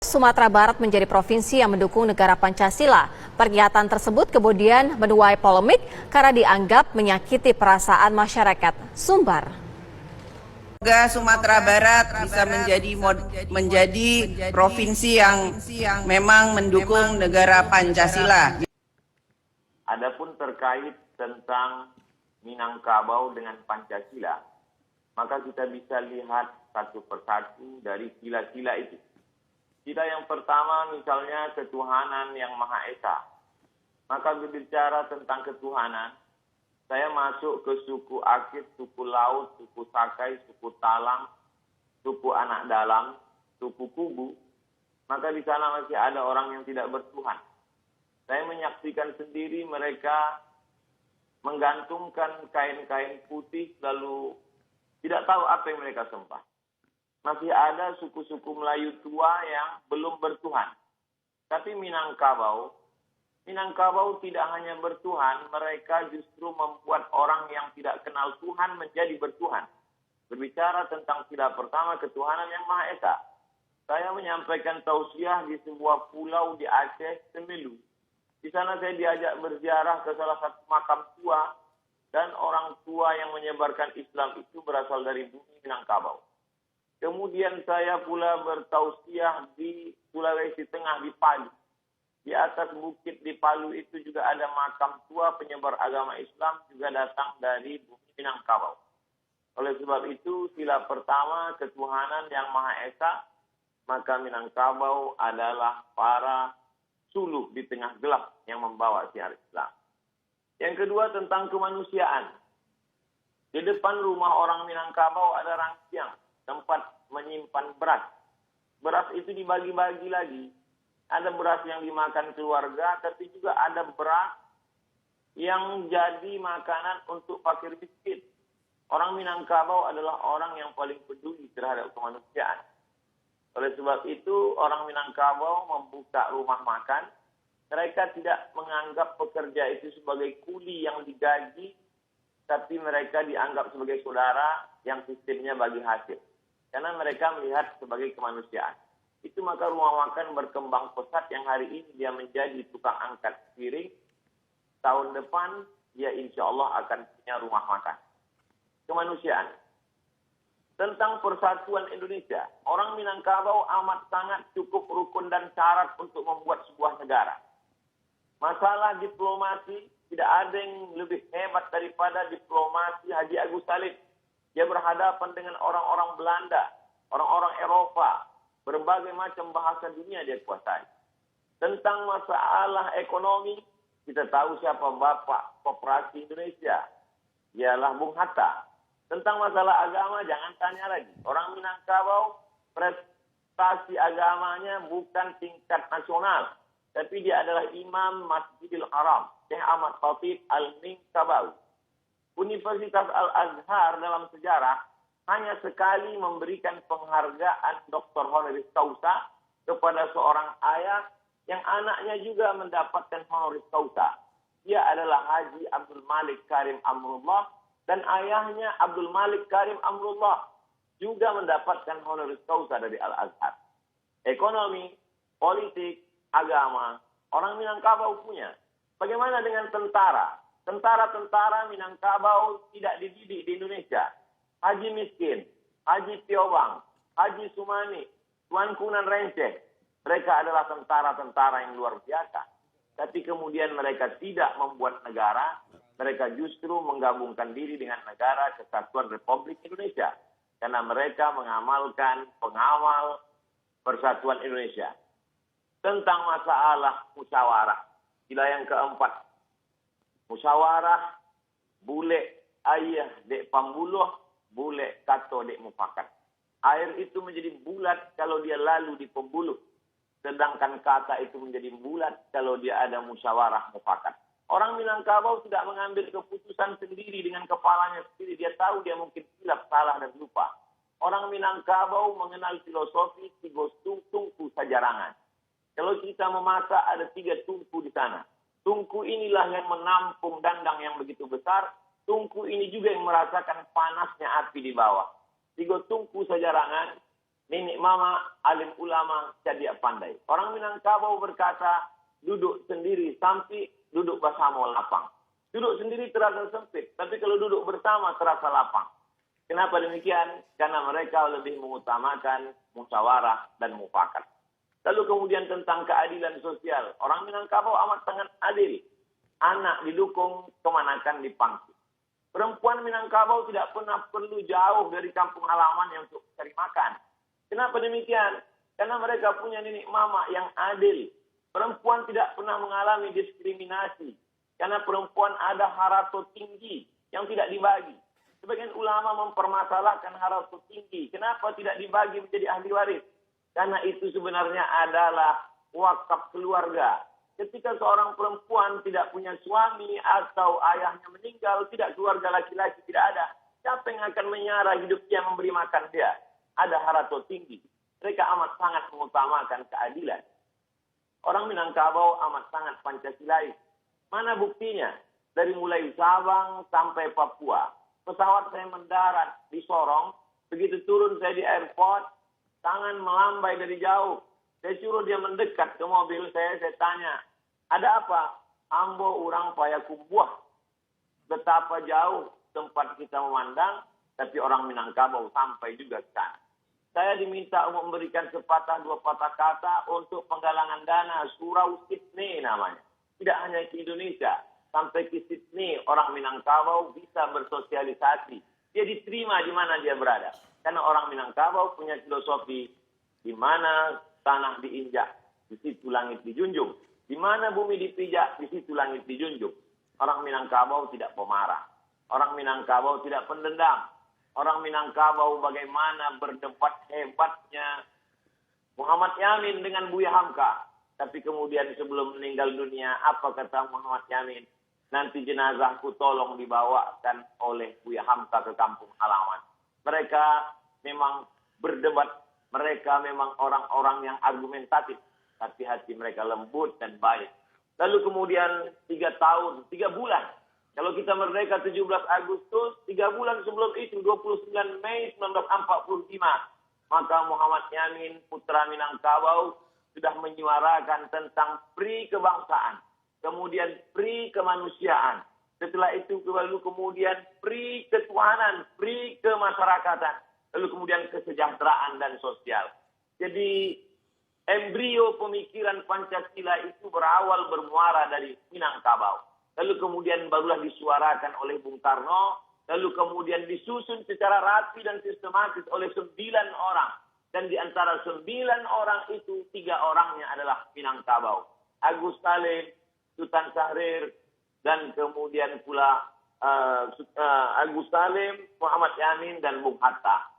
Sumatera Barat menjadi provinsi yang mendukung negara Pancasila. Pernyataan tersebut kemudian menuai polemik karena dianggap menyakiti perasaan masyarakat Sumbar. Semoga Sumatera Barat bisa menjadi provinsi yang memang mendukung negara Pancasila. Adapun terkait tentang Minangkabau dengan Pancasila, maka kita bisa lihat satu persatu dari sila-sila itu. Sila yang pertama misalnya ketuhanan yang Maha Esa. Maka berbicara tentang ketuhanan, saya masuk ke suku Akit, suku Laut, suku Sakai, suku Talang, suku Anak Dalam, suku Kubu. Maka di sana masih ada orang yang tidak bertuhan. Saya menyaksikan sendiri mereka menggantungkan kain-kain putih lalu tidak tahu apa yang mereka sembah. Masih ada suku-suku Melayu tua yang belum bertuhan. Tapi Minangkabau tidak hanya bertuhan, mereka justru membuat orang yang tidak kenal Tuhan menjadi bertuhan. Berbicara tentang sila pertama ketuhanan yang Maha Esa. Saya menyampaikan tausiah di sebuah pulau di Aceh, Semelu. Di sana saya diajak berziarah ke salah satu makam tua dan orang tua yang menyebarkan Islam itu berasal dari bumi Minangkabau. Kemudian saya pula bertausiah di Sulawesi Tengah di Palu. Di atas bukit di Palu itu juga ada makam tua penyebar agama Islam juga datang dari bumi Minangkabau. Oleh sebab itu sila pertama ketuhanan yang Maha Esa, maka Minangkabau adalah para suluk di tengah gelap yang membawa siar Islam. Yang kedua tentang kemanusiaan. Di depan rumah orang Minangkabau ada rangsiang, tempat menyimpan beras. Beras itu dibagi-bagi lagi. Ada beras yang dimakan keluarga, tapi juga ada beras yang jadi makanan untuk fakir miskin. Orang Minangkabau adalah orang yang paling peduli terhadap kemanusiaan. Oleh sebab itu, orang Minangkabau membuka rumah makan. Mereka tidak menganggap pekerja itu sebagai kuli yang digaji, tapi mereka dianggap sebagai saudara yang sistemnya bagi hasil. Karena mereka melihat sebagai kemanusiaan. Itu maka rumah makan berkembang pesat yang hari ini dia menjadi tukang angkat piring. Tahun depan dia insya Allah akan punya rumah makan. Kemanusiaan. Tentang persatuan Indonesia. Orang Minangkabau amat sangat cukup rukun dan syarat untuk membuat sebuah negara. Masalah diplomasi tidak ada yang lebih hebat daripada diplomasi Haji Agus Salim. Dia berhadapan dengan orang-orang Belanda, orang-orang Eropa, berbagai macam bahasa dunia dia kuasai. Tentang masalah ekonomi, kita tahu siapa Bapak Koperasi Indonesia. Ialah Bung Hatta. Tentang masalah agama, jangan tanya lagi. Orang Minangkabau, prestasi agamanya bukan tingkat nasional. Tapi dia adalah Imam Masjidil Haram, Syekh Ahmad Khatib Al-Minangkabau. Universitas Al-Azhar dalam sejarah hanya sekali memberikan penghargaan Dr. Honoris Causa kepada seorang ayah yang anaknya juga mendapatkan Honoris Causa. Dia adalah Haji Abdul Malik Karim Amrullah dan ayahnya Abdul Malik Karim Amrullah juga mendapatkan Honoris Causa dari Al-Azhar. Ekonomi, politik, agama, orang Minangkabau punya. Bagaimana dengan tentara? Tentara-tentara Minangkabau tidak dididik di Indonesia. Haji Miskin, Haji Piobang, Haji Sumani, Tuan Kunan Renceh. Mereka adalah tentara-tentara yang luar biasa. Tapi kemudian mereka tidak membuat negara. Mereka justru menggabungkan diri dengan negara Kesatuan Republik Indonesia. Karena mereka mengamalkan pengawal Persatuan Indonesia. Tentang masalah musyawarah. Sila yang keempat. Musyawarah, bule ayah dek pambuluh, bule kato dek mufakat. Air itu menjadi bulat kalau dia lalu di pembuluh. Sedangkan kata itu menjadi bulat kalau dia ada musyawarah mufakat. Orang Minangkabau tidak mengambil keputusan sendiri dengan kepalanya sendiri. Dia tahu dia mungkin silap, salah, dan lupa. Orang Minangkabau mengenal filosofi tiga tungku sajarangan. Kalau kita memasak ada 3 tungku di sana. Tungku inilah yang menampung dandang yang begitu besar. Tungku ini juga yang merasakan panasnya api di bawah. 3 tungku sajarangan nenek mama, alim ulama, cerdik pandai. Orang Minangkabau berkata, duduk sendiri sampai duduk bersama lapang. Duduk sendiri terasa sempit, tapi kalau duduk bersama terasa lapang. Kenapa demikian? Karena mereka lebih mengutamakan musyawarah dan mufakat. Lalu kemudian tentang keadilan sosial. Orang Minangkabau amat sangat adil. Anak didukung, kemanakan dipangku. Perempuan Minangkabau tidak pernah perlu jauh dari kampung halaman untuk cari makan. Kenapa demikian? Karena mereka punya nenek mama yang adil. Perempuan tidak pernah mengalami diskriminasi. Karena perempuan ada harato tinggi yang tidak dibagi. Sebagian ulama mempermasalahkan harato tinggi. Kenapa tidak dibagi menjadi ahli waris? Karena itu sebenarnya adalah wakaf keluarga. Ketika seorang perempuan tidak punya suami atau ayahnya meninggal, tidak keluarga laki-laki, tidak ada. Siapa yang akan menyara hidup dia, memberi makan dia? Ada harato tinggi. Mereka amat sangat mengutamakan keadilan. Orang Minangkabau amat sangat Pancasilais. Mana buktinya? Dari mulai Sabang sampai Papua. Pesawat saya mendarat di Sorong. Begitu turun saya di airport, tangan melambai dari jauh. Saya suruh dia mendekat ke mobil saya tanya, ada apa? Ambo urang Payakumbuh. Betapa jauh tempat kita memandang, tapi orang Minangkabau sampai juga ke sana. Saya diminta untuk memberikan sepatah dua patah kata untuk penggalangan dana Surau Sydney namanya. Tidak hanya ke Indonesia, sampai ke Sydney orang Minangkabau bisa bersosialisasi. Dia diterima di mana dia berada. Karena orang Minangkabau punya filosofi di mana tanah diinjak, di situ langit dijunjung. Di mana bumi dipijak, di situ langit dijunjung. Orang Minangkabau tidak pemarah. Orang Minangkabau tidak pendendam. Orang Minangkabau bagaimana berdebat hebatnya Muhammad Yamin dengan Buya Hamka. Tapi kemudian sebelum meninggal dunia, apa kata Muhammad Yamin? Nanti jenazahku tolong dibawakan oleh Buya Hamka ke kampung halaman. Mereka memang berdebat. Mereka memang orang-orang yang argumentatif. Tapi hati mereka lembut dan baik. Lalu kemudian 3 tahun, 3 bulan. Kalau kita merdeka 17 Agustus, 3 bulan sebelum itu, 29 Mei 1945, maka Muhammad Yamin, putra Minangkabau, sudah menyuarakan tentang pri kebangsaan, kemudian pri kemanusiaan. Setelah itu lalu kemudian pri ketuhanan, pri kemasyarakatan, lalu kemudian kesejahteraan dan sosial. Jadi embrio pemikiran Pancasila itu berawal bermuara dari Minangkabau. Lalu kemudian barulah disuarakan oleh Bung Karno, lalu kemudian disusun secara rapi dan sistematis oleh 9 orang. Dan di antara 9 orang itu, 3 orangnya adalah Minangkabau. Agus Salim, Sultan Syahrir, dan kemudian pula Agus Salim, Muhammad Yamin, dan Bung Hatta.